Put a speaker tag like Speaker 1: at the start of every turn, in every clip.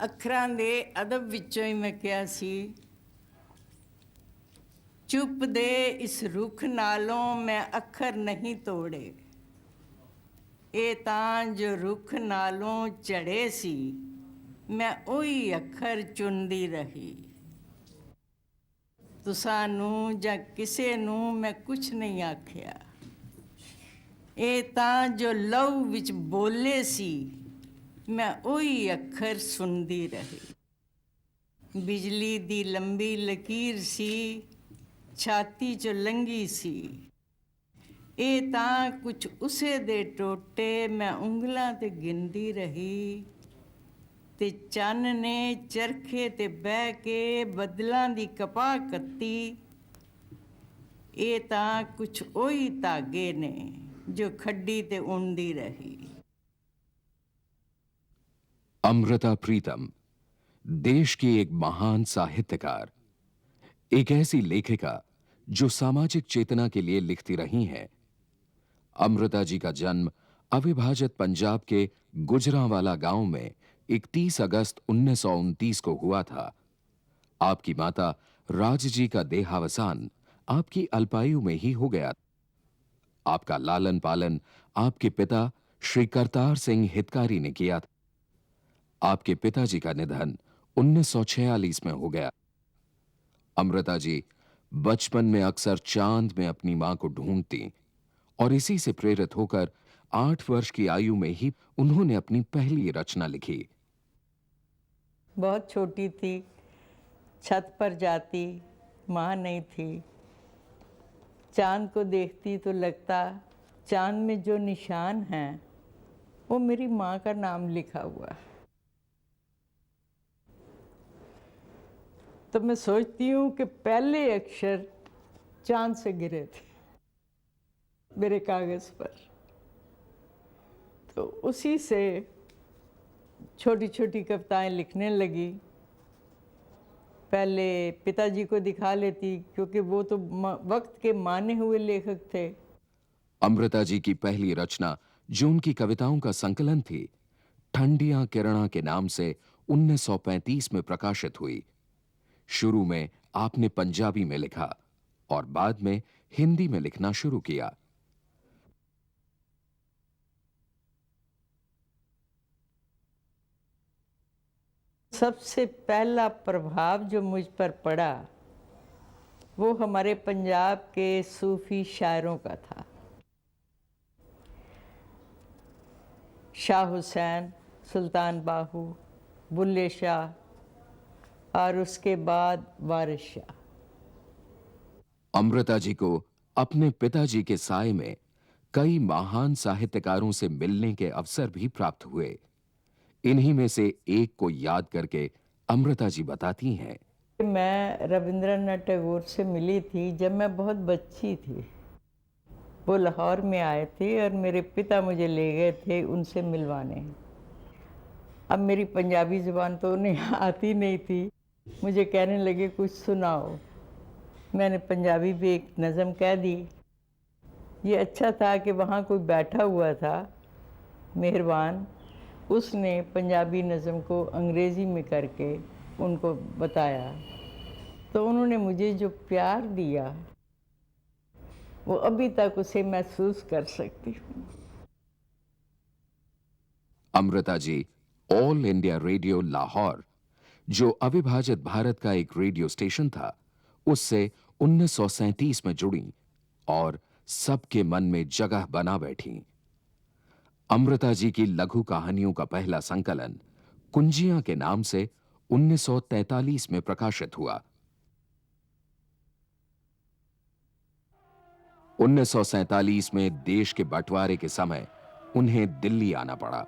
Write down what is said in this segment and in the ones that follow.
Speaker 1: ਅੱਖਰਾਂ ਦੇ ਅਦਬ ਵਿੱਚੋਂ ਹੀ ਮੈਂ ਕਿਹਾ ਸੀ, ਚੁੱਪ ਦੇ ਇਸ ਰੁੱਖ ਨਾਲੋਂ ਮੈਂ ਅੱਖਰ ਨਹੀਂ ਤੋੜੇ, ਇਹ ਤਾਂ ਜੋ ਰੁੱਖ ਨਾਲੋਂ ਝੜੇ ਸੀ, ਮੈਂ ਉਹੀ ਅੱਖਰ ਚੁਣਦੀ ਰਹੀ। ਤੁਸਾਂ ਨੂੰ ਜਾਂ ਕਿਸੇ ਨੂੰ ਮੈਂ ਕੁਛ ਨਹੀਂ ਆਖਿਆ, ਇਹ ਤਾਂ ਜੋ ਲਹੂ ਵਿੱਚ ਬੋਲੇ ਸੀ, ਮੈਂ ਉਹੀ ਅੱਖਰ ਸੁਣਦੀ ਰਹੀ। ਬਿਜਲੀ ਦੀ ਲੰਬੀ ਲਕੀਰ ਸੀ, ਛਾਤੀ 'ਚੋਂ ਲੰਘੀ ਸੀ, ਇਹ ਤਾਂ ਕੁਛ ਉਸੇ ਦੇ ਟੋਟੇ ਮੈਂ ਉਂਗਲਾਂ ਤੇ ਗਿਣਦੀ ਰਹੀ। ਤੇ ਚੰਨ ਨੇ ਚਰਖੇ ਤੇ ਬਹਿ ਕੇ ਬੱਦਲਾਂ ਦੀ ਕਪਾਹ ਕੱਤੀ, ਇਹ ਤਾਂ ਕੁਛ ਉਹੀ ਧਾਗੇ ਨੇ ਜੋ ਖੱਡੀ ਤੇ ਉਣਦੀ रही।
Speaker 2: अमृता प्रीतम देश की एक महान साहित्यकार, एक ऐसी लेखिका जो सामाजिक चेतना के लिए लिखती रही हैं। अमृता जी का जन्म अविभाजित पंजाब के गुजरांवाला गांव में 31 अगस्त 1929 को हुआ था। आपकी माता राज जी का देहावसान आपकी अल्पायु में ही हो गया। आपका लालन पालन आपके पिता श्री करतार सिंह हितकारी ने किया था। आपके पिताजी का निधन 1946 में हो गया। अमृता जी बचपन में अक्सर चांद में अपनी मां को ढूंढती और इसी से प्रेरित होकर 8 वर्ष की आयु में ही उन्होंने अपनी पहली रचना लिखी।
Speaker 1: बहुत छोटी थी, छत पर जाती, माँ नहीं थी, चांद को देखती तो लगता चांद में जो निशान हैं वो मेरी माँ का नाम लिखा हुआ है। तो मैं सोचती हूँ कि पहले अक्षर चांद से गिरे थे मेरे कागज़ पर, तो उसी से छोटी छोटी कविताएं लिखने लगी। पहले पिताजी को दिखा लेती क्योंकि वो तो वक्त के माने हुए लेखक थे।
Speaker 2: अमृता जी की पहली रचना जो उनकी कविताओं का संकलन थी, ठंडियां किरणा के नाम से 1935 में प्रकाशित हुई। शुरू में आपने पंजाबी में लिखा और बाद में हिंदी में लिखना शुरू किया।
Speaker 1: सबसे पहला प्रभाव जो मुझ पर पड़ा वो हमारे पंजाब के सूफी शायरों का था। शाह हुसैन, सुल्तान बाहू, बुल्ले शाह और उसके बाद वारिस शाह।
Speaker 2: अमृता जी को अपने पिताजी के साए में कई महान साहित्यकारों से मिलने के अवसर भी प्राप्त हुए। इन्हीं में से एक को याद करके अमृता जी बताती हैं।
Speaker 1: मैं रविंद्रनाथ टैगोर से मिली थी जब मैं बहुत बच्ची थी। वो लाहौर में आए थे और मेरे पिता मुझे ले गए थे उनसे मिलवाने। अब मेरी पंजाबी ज़ुबान तो उन्हें आती नहीं थी, मुझे कहने लगे कुछ सुनाओ। मैंने पंजाबी में एक नज़म कह दी। ये अच्छा था कि वहाँ कोई बैठा हुआ था मेहरबान, उसने पंजाबी नज़म को अंग्रेज़ी में करके उनको बताया, तो उन्होंने मुझे जो प्यार दिया वो अभी तक उसे महसूस कर सकती हूँ।
Speaker 2: Amrita ji all India radio Lahore, जो अविभाजित भारत का एक रेडियो स्टेशन था, उससे 1937 में जुड़ी और सबके मन में जगह बना बैठी। अमृता जी की लघु कहानियों का पहला संकलन कुंजियां के नाम से 1943 में प्रकाशित हुआ। 1947 में देश के बंटवारे के समय उन्हें दिल्ली आना पड़ा।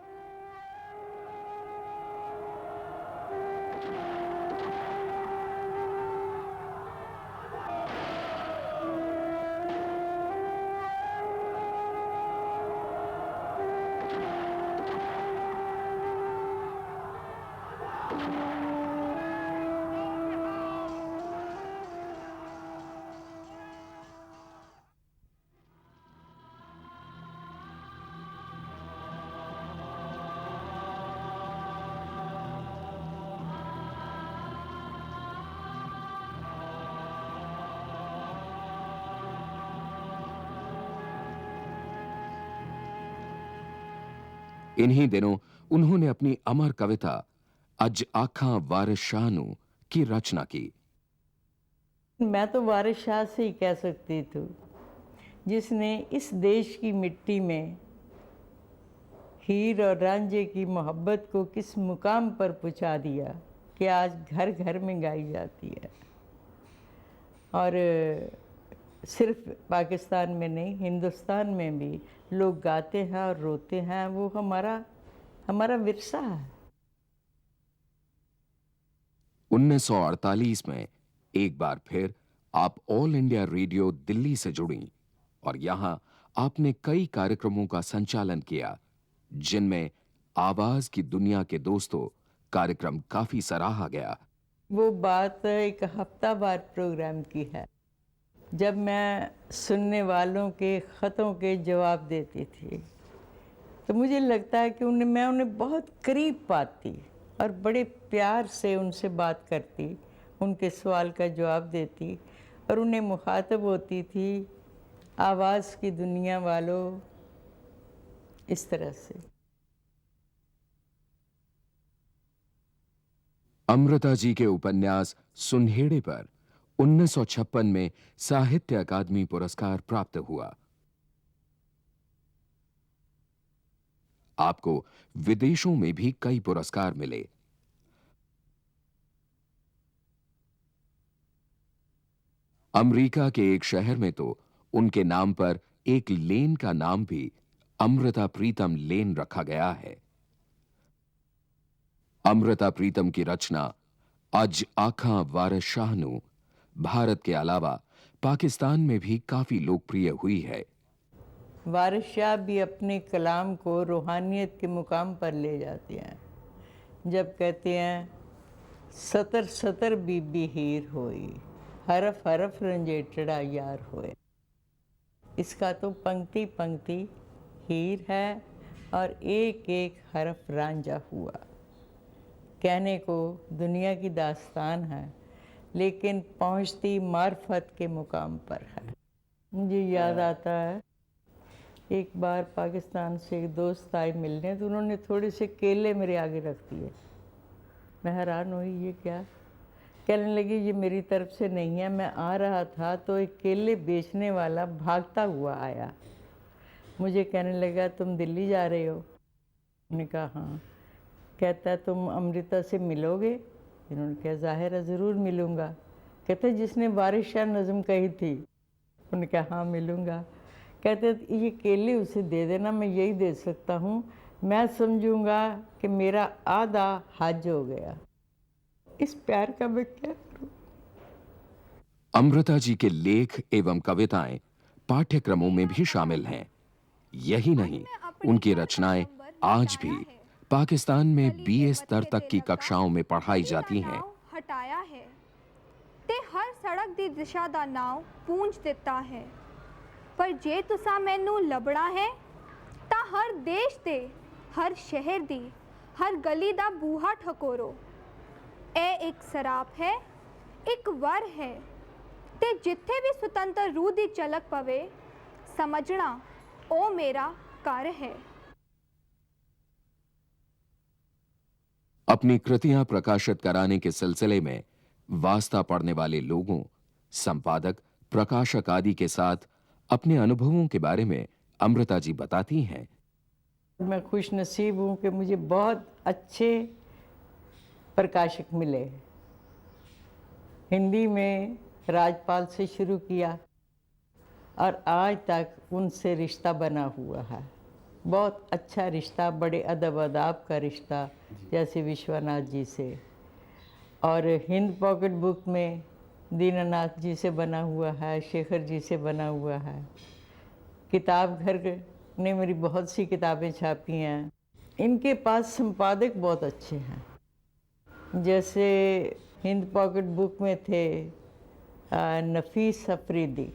Speaker 2: इन्हीं दिनों उन्होंने अपनी अमर कविता अज आखां वारिस शाह नू की रचना की।
Speaker 1: मैं तो वारिस शाह से ही कह सकती थी, जिसने इस देश की मिट्टी में हीर और रांझे की मोहब्बत को किस मुकाम पर पहुंचा दिया कि आज घर घर में गाई जाती है। और सिर्फ पाकिस्तान में नहीं, हिंदुस्तान में भी लोग गाते हैं और रोते हैं। वो हमारा हमारा विरसा है।
Speaker 2: 1948 में एक बार फिर आप ऑल इंडिया रेडियो दिल्ली से जुड़ी और यहां आपने कई कार्यक्रमों का संचालन किया, जिनमें आवाज की दुनिया के दोस्तों कार्यक्रम काफी सराहा गया।
Speaker 1: वो बात एक हफ्तावार प्रोग्राम की है, जब मैं सुनने वालों के ख़तों के जवाब देती थी। तो मुझे लगता है कि मैं उन्हें बहुत करीब पाती और बड़े प्यार से उनसे बात करती, उनके सवाल का जवाब देती और उन्हें मुखातब होती थी, आवाज़ की दुनिया वालों, इस तरह से।
Speaker 2: अमृता जी के उपन्यास सुनहेड़े पर 1956 में साहित्य अकादमी पुरस्कार प्राप्त हुआ। आपको विदेशों में भी कई पुरस्कार मिले। अमेरिका के एक शहर में तो उनके नाम पर एक लेन का नाम भी अमृता प्रीतम लेन रखा गया है। अमृता प्रीतम की रचना अज आखां वारिस शाह नू भारत के अलावा पाकिस्तान में भी काफी लोकप्रिय हुई है।
Speaker 1: वारिस शाह भी अपने कलाम को रूहानियत के मुकाम पर ले जाते हैं, जब कहते हैं, सतर सतर बीबी हीर होई, हरफ हरफ रंजेटड़ा यार होए। इसका तो पंक्ति पंक्ति हीर है और एक एक हरफ रांझा हुआ। कहने को दुनिया की दास्तान है, लेकिन पहुंचती मार्फत के मुकाम पर है। मुझे याद आता है, एक बार पाकिस्तान से एक दोस्त आए मिलने, तो उन्होंने थोड़े से केले मेरे आगे रख दिए। मैं हैरान हुई, ये क्या? कहने लगी, ये मेरी तरफ से नहीं है, मैं आ रहा था तो एक केले बेचने वाला भागता हुआ आया। मुझे कहने लगा, तुम दिल्ली जा रहे हो? मैंने कहा हाँ। कहता, तुम अमृता से मिलोगे? इन्होंने कहा, ज़ाहिर है ज़रूर मिलूँगा। कहते, जिसने वारिस शाह नज़म कही थी? उन्होंने कहा हाँ मिलूँगा। कहते, ये केले उसे दे देना, मैं यही दे सकता हूँ, मैं समझूंगा कि मेरा आधा हज हो गया। इस प्यार का मैं क्या करूं?
Speaker 2: अमृता जी के लेख एवं कविताएं पाठ्यक्रमों में भी शामिल हैं। यही नहीं, उनकी रचनाएं आज भी पाकिस्तान में बीए स्तर तक की कक्षाओं में पढ़ाई जाती हैं।
Speaker 3: हटाया है ते हर सड़क दी दिशा दा नाव पूंछ देता है, पर जे तुसा मैनू लबड़ा है ता हर देश दे हर शहर दी हर गली दा बूहा ठकोरो। ए एक सराप है, एक वर है ते जिथे भी स्वतंत्र रूह दी झलक पवे, समझना ओ मेरा कर है।
Speaker 2: अपनी कृतियां प्रकाशित कराने के सिलसिले में वास्ता पढ़ने वाले लोगों, संपादक, प्रकाशक आदि के साथ अपने अनुभवों के बारे में अमृता जी बताती हैं।
Speaker 1: मैं खुश नसीब हूँ कि मुझे बहुत अच्छे प्रकाशक मिले। हिंदी में राजपाल से शुरू किया और आज तक उनसे रिश्ता बना हुआ है। बहुत अच्छा रिश्ता, बड़े अदब अदाब का रिश्ता, जैसे विश्वनाथ जी से। और हिंद पॉकेट बुक में दीनानाथ जी से बना हुआ है, शेखर जी से बना हुआ है। किताब घर ने मेरी बहुत सी किताबें छापी हैं। इनके पास संपादक बहुत अच्छे हैं। जैसे हिंद पॉकेट बुक में थे नफीस अफरीदी,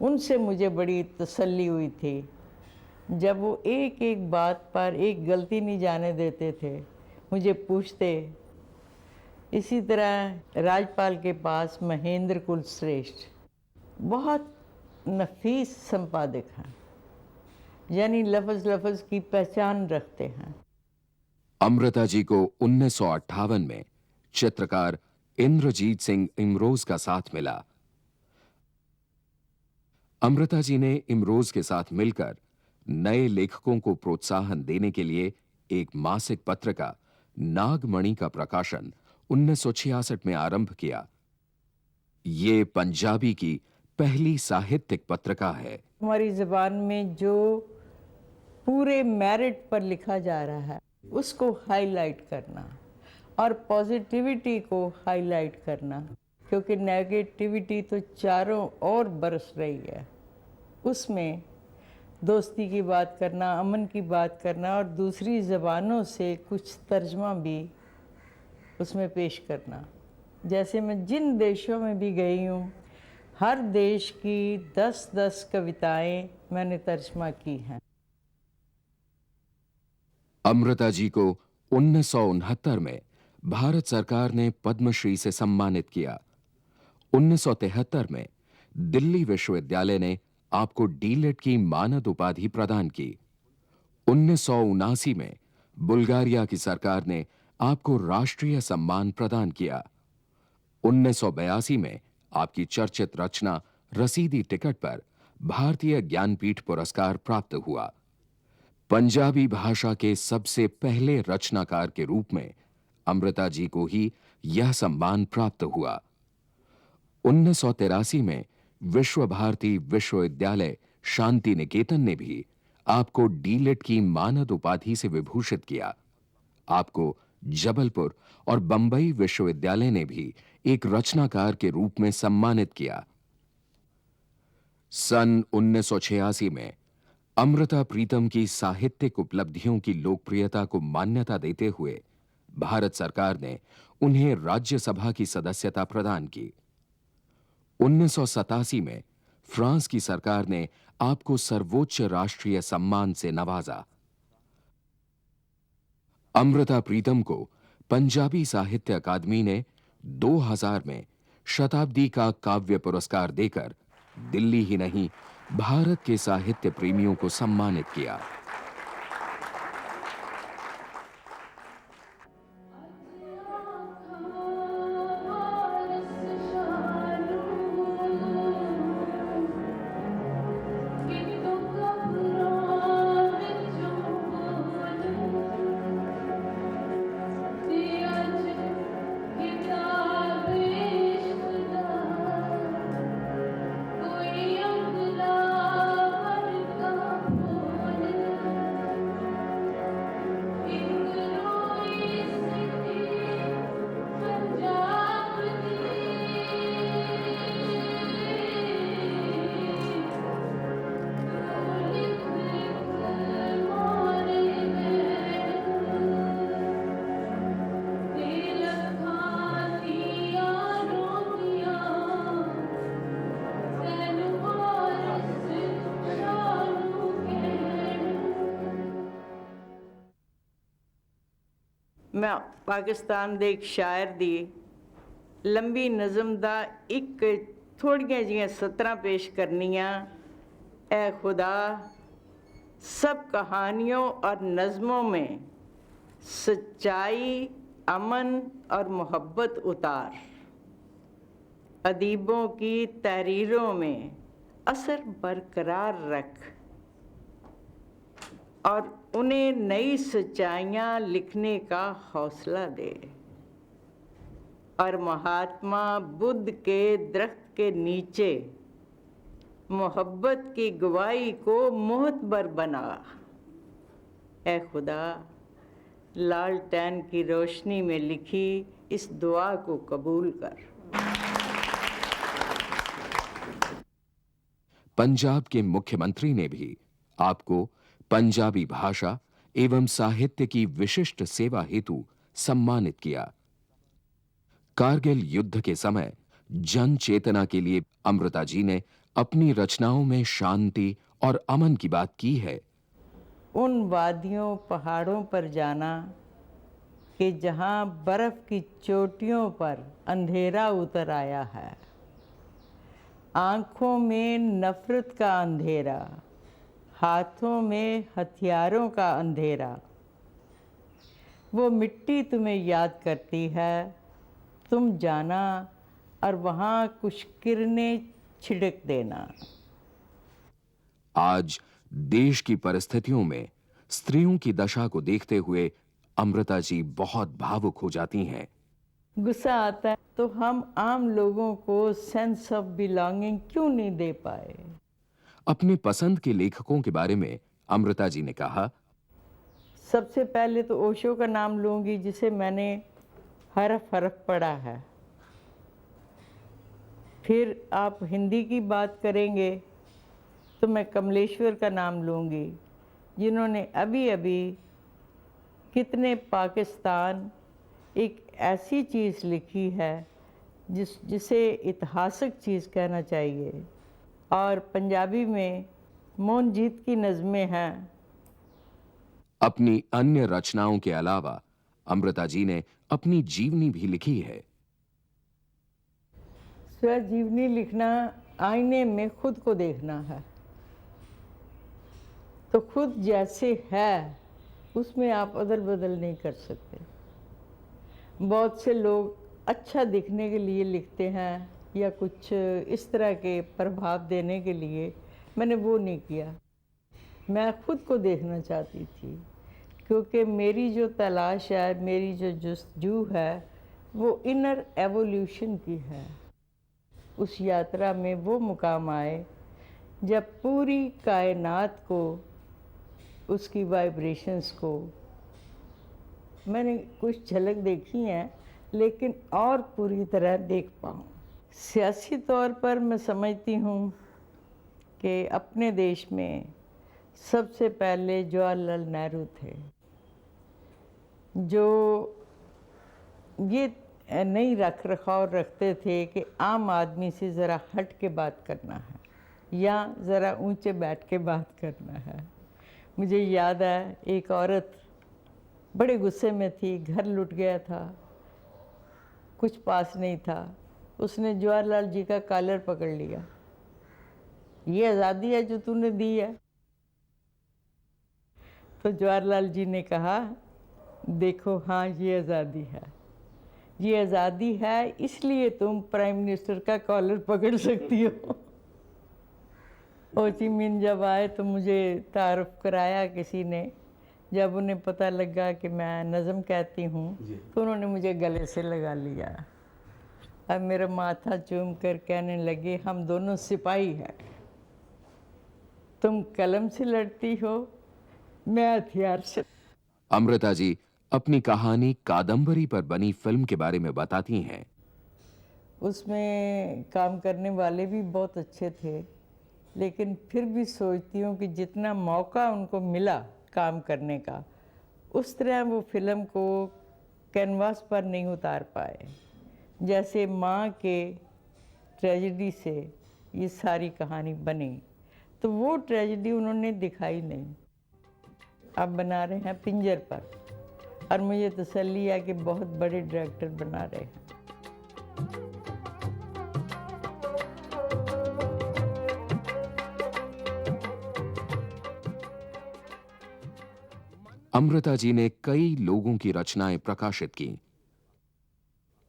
Speaker 1: उनसे मुझे बड़ी तसल्ली हुई थी। जब वो एक एक बात पर एक गलती नहीं जाने देते थे, मुझे पूछते। इसी तरह राजपाल के पास महेंद्र कुलश्रेष्ठ बहुत नफीस संपादक हैं। यानी लफ्ज़ लफ्ज़ की पहचान रखते हैं।
Speaker 2: अमृता जी को 1958 में चित्रकार इंद्रजीत सिंह इमरोज का साथ मिला। अमृता जी ने इमरोज के साथ मिलकर नए लेखकों को प्रोत्साहन देने के लिए एक मासिक पत्र का नागमणि का प्रकाशन 1966 में आरंभ किया। ये पंजाबी की पहली साहित्यिक पत्रिका है।
Speaker 1: हमारी ज़बान में जो पूरे मेरिट पर लिखा जा रहा है उसको हाईलाइट करना और पॉजिटिविटी को हाईलाइट करना, क्योंकि नेगेटिविटी तो चारों ओर बरस रही है। उसमें दोस्ती की बात करना, अमन की बात करना और दूसरी ज़बानों से कुछ तर्जमा भी उसमें पेश करना। जैसे मैं जिन देशों में भी गई हूँ, हर देश की 10-10 कविताएं मैंने तर्जमा की हैं।
Speaker 2: अमृता जी को 1969 में भारत सरकार ने पद्मश्री से सम्मानित किया। 1973 में दिल्ली विश्वविद्यालय ने आपको डीलिट की मानद उपाधि प्रदान की। 1979 में बुल्गारिया की सरकार ने आपको राष्ट्रीय सम्मान प्रदान किया। 1982 में आपकी चर्चित रचना रसीदी टिकट पर भारतीय ज्ञानपीठ पुरस्कार प्राप्त हुआ। पंजाबी भाषा के सबसे पहले रचनाकार के रूप में अमृता जी को ही यह सम्मान प्राप्त हुआ। 1983 में विश्व भारती विश्वविद्यालय शांति निकेतन ने भी आपको डीलिट की मानद उपाधि से विभूषित किया। आपको जबलपुर और बंबई विश्वविद्यालय ने भी एक रचनाकार के रूप में सम्मानित किया। सन 1986 में अमृता प्रीतम की साहित्यिक उपलब्धियों की लोकप्रियता को मान्यता देते हुए भारत सरकार ने उन्हें राज्यसभा की सदस्यता प्रदान की। 1987 में फ्रांस की सरकार ने आपको सर्वोच्च राष्ट्रीय सम्मान से नवाजा। अमृता प्रीतम को पंजाबी साहित्य अकादमी ने 2000 में शताब्दी का काव्य पुरस्कार देकर दिल्ली ही नहीं भारत के साहित्य प्रेमियों को सम्मानित किया।
Speaker 1: मैं पाकिस्तान दे एक शायर दी लंबी नज़म दा एक थोड़ियां जिहियां सतरां पेश करनियां। ए खुदा, सब कहानियों और नज़मों में सच्चाई, अमन और मोहब्बत उतार। अदीबों की तहरीरों में असर बरकरार रख और उन्हें नई सच्चाइयाँ लिखने का हौसला दे। और महात्मा बुद्ध के दरख्त के नीचे मोहब्बत की गवाही को मोहतबर बना। ए खुदा, लालटेन की रोशनी में लिखी इस दुआ को कबूल कर।
Speaker 2: पंजाब के मुख्यमंत्री ने भी आपको पंजाबी भाषा एवं साहित्य की विशिष्ट सेवा हेतु सम्मानित किया। कारगिल युद्ध के समय जन चेतना के लिए अमृता जी ने अपनी रचनाओं में शांति और अमन की बात की है।
Speaker 1: उन वादियों पहाड़ों पर जाना कि जहां बर्फ की चोटियों पर अंधेरा उतर आया है। आंखों में नफरत का अंधेरा, हाथों में हथियारों का अंधेरा, वो मिट्टी तुम्हें याद करती है, तुम जाना और वहाँ कुछ किरणें छिड़क देना।
Speaker 2: आज देश की परिस्थितियों में स्त्रियों की दशा को देखते हुए अमृता जी बहुत भावुक हो जाती हैं।
Speaker 1: गुस्सा आता है तो हम आम लोगों को सेंस ऑफ बिलोंगिंग क्यों नहीं दे पाए।
Speaker 2: अपने पसंद के लेखकों के बारे में अमृता जी ने कहा,
Speaker 1: सबसे पहले तो ओशो का नाम लूंगी, जिसे मैंने हरफ हरफ पढ़ा है। फिर आप हिंदी की बात करेंगे तो मैं कमलेश्वर का नाम लूंगी, जिन्होंने अभी अभी कितने पाकिस्तान एक ऐसी चीज़ लिखी है जिसे ऐतिहासिक चीज़ कहना चाहिए। और पंजाबी में मोहनजीत की नज़में हैं।
Speaker 2: अपनी अन्य रचनाओं के अलावा अमृता जी ने अपनी जीवनी भी लिखी है।
Speaker 1: स्वजीवनी लिखना आईने में खुद को देखना है, तो खुद जैसे है उसमें आप अदल बदल नहीं कर सकते। बहुत से लोग अच्छा दिखने के लिए लिखते हैं या कुछ इस तरह के प्रभाव देने के लिए, मैंने वो नहीं किया। मैं खुद को देखना चाहती थी, क्योंकि मेरी जो तलाश है, मेरी जो जस्तजू है, वो इनर एवोल्यूशन की है। उस यात्रा में वो मुकाम आए जब पूरी कायनात को, उसकी वाइब्रेशंस को मैंने कुछ झलक देखी हैं, लेकिन और पूरी तरह देख पाऊँ। सियासी तौर पर मैं समझती हूँ कि अपने देश में सबसे पहले जवाहरलाल नेहरू थे, जो ये नहीं रख रखाव रखते थे कि आम आदमी से ज़रा हट के बात करना है या ज़रा ऊंचे बैठ के बात करना है। मुझे याद है, एक औरत बड़े गुस्से में थी, घर लुट गया था, कुछ पास नहीं था, उसने जवाहरलाल जी का कॉलर पकड़ लिया। ये आज़ादी है जो तूने दी है? तो जवाहरलाल जी ने कहा, देखो हाँ ये आज़ादी है, ये आज़ादी है, इसलिए तुम प्राइम मिनिस्टर का कॉलर पकड़ सकती हो। हो ची मिन जब आए तो मुझे तारुफ कराया किसी ने। जब उन्हें पता लगा कि मैं नज़म कहती हूँ तो उन्होंने मुझे गले से लगा लिया। अब मेरा माथा चूम कर कहने लगे, हम दोनों सिपाही हैं, तुम कलम से लड़ती हो, मैं हथियार से।
Speaker 2: अमृता जी अपनी कहानी कादंबरी पर बनी फिल्म के बारे में बताती हैं।
Speaker 1: उसमें काम करने वाले भी बहुत अच्छे थे, लेकिन फिर भी सोचती हूँ कि जितना मौका उनको मिला काम करने का, उस तरह वो फिल्म को कैनवास पर नहीं उतार पाए। जैसे माँ के ट्रेजेडी से ये सारी कहानी बनी, तो वो ट्रेजेडी उन्होंने दिखाई नहीं। अब बना रहे हैं पिंजर पर, और मुझे तसल्ली है कि बहुत बड़े डायरेक्टर बना रहे हैं।
Speaker 2: अमृता जी ने कई लोगों की रचनाएं प्रकाशित की,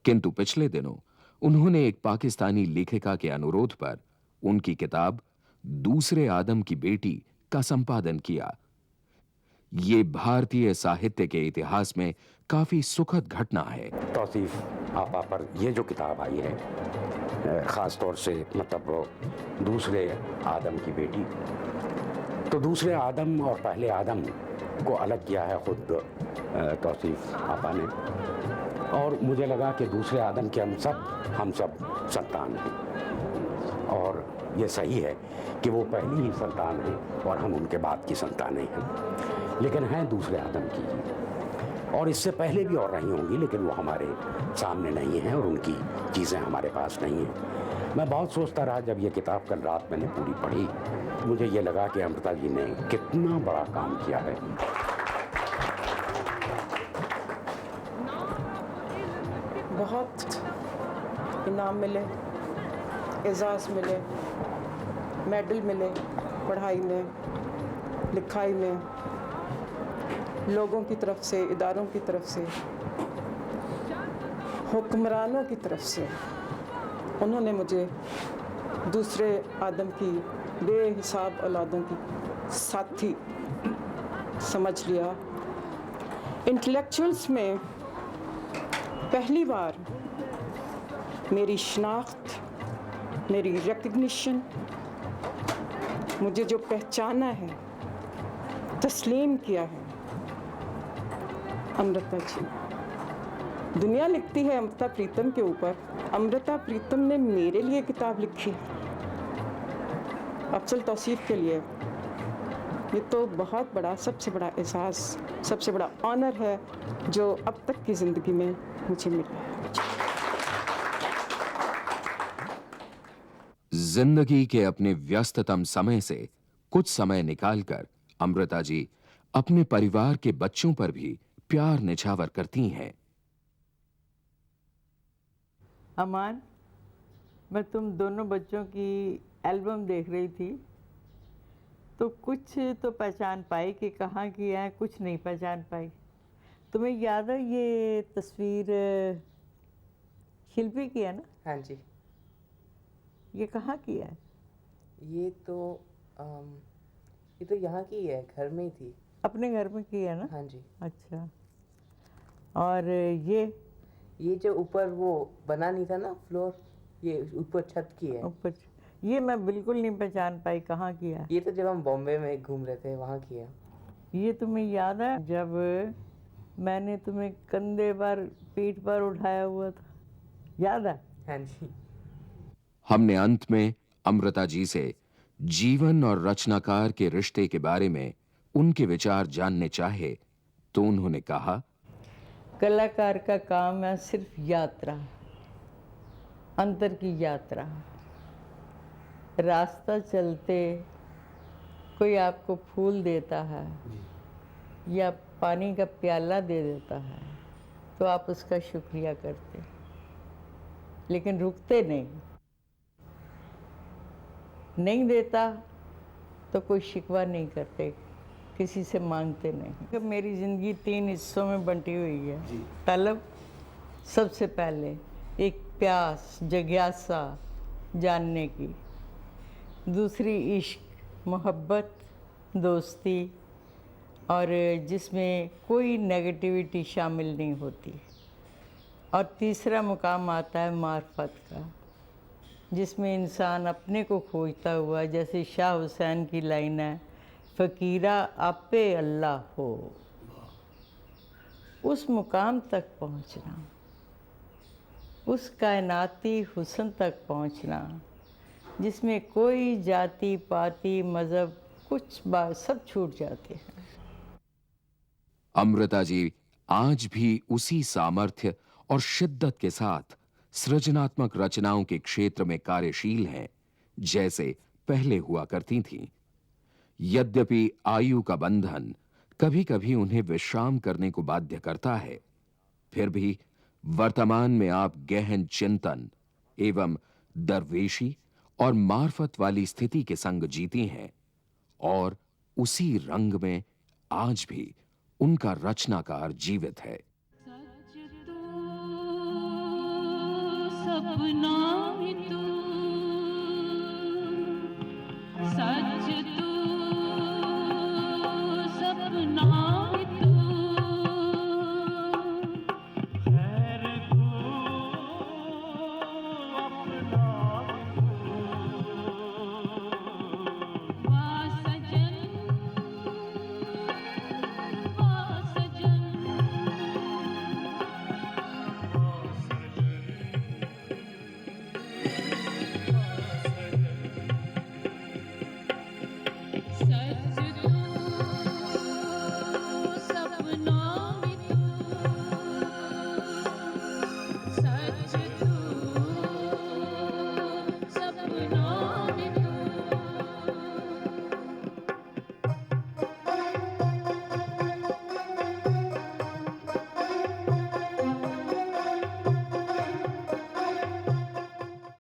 Speaker 2: किंतु पिछले दिनों उन्होंने एक पाकिस्तानी लेखिका के अनुरोध पर उनकी किताब दूसरे आदम की बेटी का संपादन किया। ये भारतीय साहित्य के इतिहास में काफी सुखद घटना है।
Speaker 4: तौसीफ आपा पर ये जो किताब आई है, ख़ास तौर से मतलब दूसरे आदम की बेटी, तो दूसरे आदम और पहले आदम को अलग किया है खुद तौसीफ आपा ने, और मुझे लगा कि दूसरे आदम के हम सब संतान हैं, और ये सही है कि वो पहली ही संतान हैं और हम उनके बाद की संतानें हैं, लेकिन हैं दूसरे आदम की, और इससे पहले भी और रही होंगी, लेकिन वो हमारे सामने नहीं हैं और उनकी चीज़ें हमारे पास नहीं हैं। मैं बहुत सोचता रहा, जब ये किताब कल रात मैंने पूरी पढ़ी, मुझे ये लगा कि अमृता जी ने कितना बड़ा काम किया है।
Speaker 5: बहुत इनाम मिले, एजाज़ मिले, मेडल मिले पढ़ाई में, लिखाई में लोगों की तरफ से, इदारों की तरफ से, हुक्मरानों की तरफ से उन्होंने मुझे दूसरे आदम की बेहिसाब औलादों की साथी समझ लिया। इंटेलेक्चुअल्स में पहली बार मेरी शनाख्त, मेरी रिकग्निशन, मुझे जो पहचाना है, तस्लीम किया है, अमृता जी। दुनिया लिखती है अमृता प्रीतम के ऊपर, अमृता प्रीतम ने मेरे लिए किताब लिखी है, अफजल तौसीफ के लिए। ये तो बहुत बड़ा, सबसे बड़ा एहसास, सबसे बड़ा ऑनर है जो अब तक की ज़िंदगी में मुझे मिला है।
Speaker 2: जिंदगी के अपने व्यस्ततम समय से कुछ समय निकालकर अमृता जी अपने परिवार के बच्चों पर भी प्यार निछावर करती हैं।
Speaker 1: अमान, मैं तुम दोनों बच्चों की एल्बम देख रही थी तो कुछ तो पहचान पाई कि कहाँ की है, कुछ नहीं पहचान पाई। तुम्हें याद है ये तस्वीर शिल्पी की है ना?
Speaker 6: हाँ जी,
Speaker 1: ये कहाँ की है?
Speaker 6: ये तो यहाँ की ही है, घर में ही थी।
Speaker 1: अपने घर में की है ना?
Speaker 6: हाँ जी।
Speaker 1: अच्छा। और
Speaker 6: ये जो ऊपर वो बना नहीं था ना फ्लोर, ये ऊपर छत की है।
Speaker 1: ऊपर ये मैं बिल्कुल नहीं पहचान पाई कहाँ की है।
Speaker 6: ये तो जब हम बॉम्बे में घूम रहे थे वहाँ की है।
Speaker 1: ये तुम्हें याद है जब मैंने तुम्हें कंधे पर, पीठ पर उठाया हुआ था, याद है?
Speaker 6: हाँ जी।
Speaker 2: हमने अंत में अमृता जी से जीवन और रचनाकार के रिश्ते के बारे में उनके विचार जानने चाहे तो उन्होंने कहा,
Speaker 1: कलाकार का काम है सिर्फ यात्रा, अंतर की यात्रा। रास्ता चलते कोई आपको फूल देता है या पानी का प्याला दे देता है तो आप उसका शुक्रिया करते, लेकिन रुकते नहीं देता तो कोई शिकवा नहीं करते, किसी से मांगते नहीं। मेरी ज़िंदगी 3 हिस्सों में बंटी हुई है। तलब, सबसे पहले एक प्यास, जिज्ञासा जानने की। दूसरी इश्क, मोहब्बत, दोस्ती, और जिसमें कोई नेगेटिविटी शामिल नहीं होती। और तीसरा मुकाम आता है मार्फत का, जिसमें इंसान अपने को खोजता हुआ, जैसे शाह हुसैन की लाइन है, फ़कीरा आपे अल्लाह हो, उस मुकाम तक पहुंचना, उस कायनाती हुस्न तक पहुंचना जिसमें कोई जाति पाति मज़हब कुछ बात सब छूट जाते हैं।
Speaker 2: अमृता जी आज भी उसी सामर्थ्य और शिद्दत के साथ सृजनात्मक रचनाओं के क्षेत्र में कार्यशील हैं जैसे पहले हुआ करती थीं। यद्यपि आयु का बंधन कभी-कभी उन्हें विश्राम करने को बाध्य करता है, फिर भी वर्तमान में आप गहन चिंतन एवं दरवेशी और मार्फत वाली स्थिति के संग जीती हैं और उसी रंग में आज भी उनका रचनाकार जीवित है।
Speaker 7: सच तो सपना ही तू, सच तो